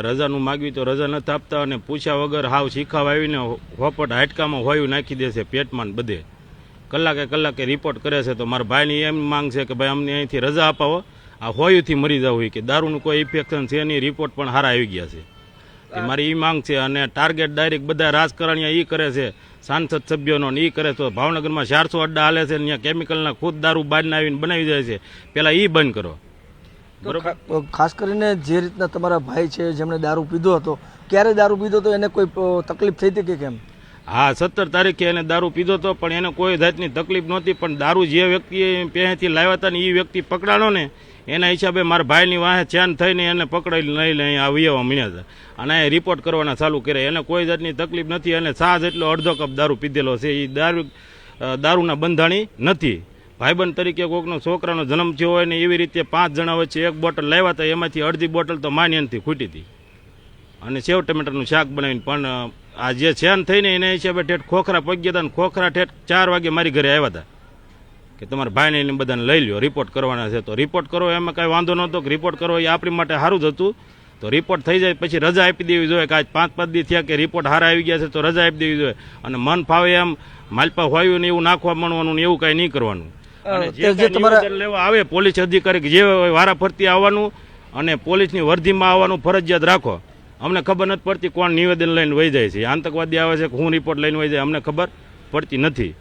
રજાનું માગવી તો રજા નથી આપતા અને પૂછ્યા વગર હાવ શીખાવ આવીને હોપટ હાડકામાં હોયું નાખી દેશે પેટમાં બધે કલાકે રિપોર્ટ કરે છે. તો મારા ભાઈની એમ માંગ છે કે ભાઈ અમને અહીંથી રજા અપાવો, આ હોયુંથી મરી જવું હોય કે દારૂનું કોઈ ઇન્ફેક્શન છે નહીં, રિપોર્ટ પણ સારા આવી ગયા છે. એ મારી એ માંગ છે. અને ટાર્ગેટ ડાયરેક્ટ બધા રાજકારણીઓ એ કરે છે, સાંસદ સભ્યોનો એ કરે તો ભાવનગરમાં 400 અડ્ડા હાલે છે, ત્યાં કેમિકલના ખુદ દારૂ બહારને આવીને બનાવી જાય છે. પહેલાં એ બંધ કરો. ખાસ કરીને જે રીતના તમારા ભાઈ છે જેમણે દારૂ પીધો હતો, ક્યારે દારૂ પીધો હતો, એને કોઈ તકલીફ થઈ હતી કે કેમ? હા, 17 તારીખે એને દારૂ પીધો હતો, પણ એને કોઈ જાતની તકલીફ નહોતી. પણ દારૂ જે વ્યક્તિએ પહેથી લાવ્યા હતા ને એ વ્યક્તિ પકડાણો ને એના હિસાબે મારા ભાઈની વાહે ચેન થઈને એને પકડાઈ લઈને અહીંયા આવવા મળ્યા હતા અને એ રિપોર્ટ કરવાના ચાલુ કર્યા. એને કોઈ જાતની તકલીફ નથી અને સાજ એટલો અડધો કપ દારૂ પીધેલો છે. એ દારૂના બંધાણી નથી. ભાઈબંધ તરીકે કોઈકનો છોકરાનો જન્મ થયો હોય ને એવી રીતે 5 જણા વચ્ચે એક બોટલ લાવ્યા હતા, એમાંથી અડધી બોટલ તો માન્યનથી ખૂટી હતી અને સેવ ટમેટાનું શાક બનાવીને. પણ આ જે ચેન થઈને એના હિસાબે ઠેઠ ખોખરા પગ્યા હતા અને ખોખરા ઠેઠ 4 વાગે મારી ઘરે આવ્યા હતા કે તમારા ભાઈને એને બધાને લઈ લ્યો, રિપોર્ટ કરવાના છે. તો રિપોર્ટ કરો એમાં કાંઈ વાંધો નહોતો કે રિપોર્ટ કરો એ આપણી માટે સારું જ હતું. તો રિપોર્ટ થઈ જાય પછી રજા આપી દેવી જોઈએ કે આજ 5 દી થયા કે રિપોર્ટ સારા આવી ગયા છે તો રજા આપી દેવી જોઈએ. અને મન ફાવે એમ માલપા હોય ને એવું નાખવા માંડવાનું ને એવું કાંઈ નહીં કરવાનું. લેવા આવે પોલીસ અધિકારી જે વારા ફરતી આવવાનું અને પોલીસની વર્ધીમાં આવવાનું ફરજિયાત રાખો. અમને ખબર નથી પડતી કોણ નિવેદન લઈને વહી જાય છે, આતંકવાદી આવે છે કે હું રિપોર્ટ લઈને વહી જાય, અમને ખબર પડતી નથી.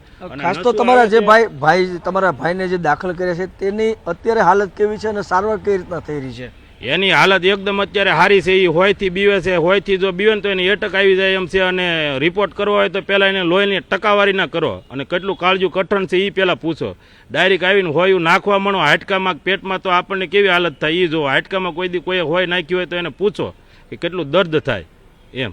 ખાસ તો તમારા જે ભાઈ તમારા ભાઈને જે દાખલ કર્યા છે તેની અત્યારે હાલત કેવી છે અને સારવાર કઈ રીતના થઈ રહી છે? એની હાલત એકદમ અત્યારે સારી છે. એ હોયથી બીવે છે, હોયથી જો બીવે તો એને એટક આવી જાય એમ છે. અને રિપોર્ટ કરવો હોય તો પહેલાં એને લોહીની ટકાવારી ના કરો અને કેટલું કાળજું કઠણ છે એ પહેલાં પૂછો. ડાયરેક્ટ આવીને હોયું નાખવા માંડો હાડકામાં પેટમાં તો આપણને કેવી હાલત થાય એ જો. હાડકામાં કોઈ દી કોઈ હોય નાખ્યું હોય તો એને પૂછો કે કેટલું દર્દ થાય એમ.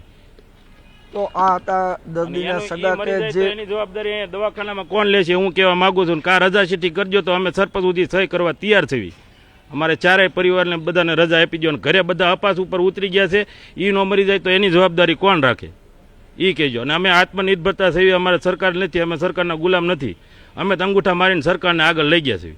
તો આ હતા દર્દીના સગા કે જે એની જવાબદારી દવાખાનામાં કોણ લે છે હું કહેવા માંગુ છું. કા રજા ચીઠી કરજો તો અમે સરપંચ સુધી સહી કરવા તૈયાર છીએ. અમારે ચારેય પરિવારને બધાને રજા આપી દો. ઘરે બધા અપાસ ઉપર ઉતરી ગયા છે, એ ન મરી જાય તો એની જવાબદારી કોણ રાખે એ કહેજો. અને અમે આત્મનિર્ભરતા છીએ, અમારે સરકાર નથી, અમે સરકારના ગુલામ નથી. અમે તો અંગૂઠા મારીને સરકારને આગળ લઈ ગયા છીએ.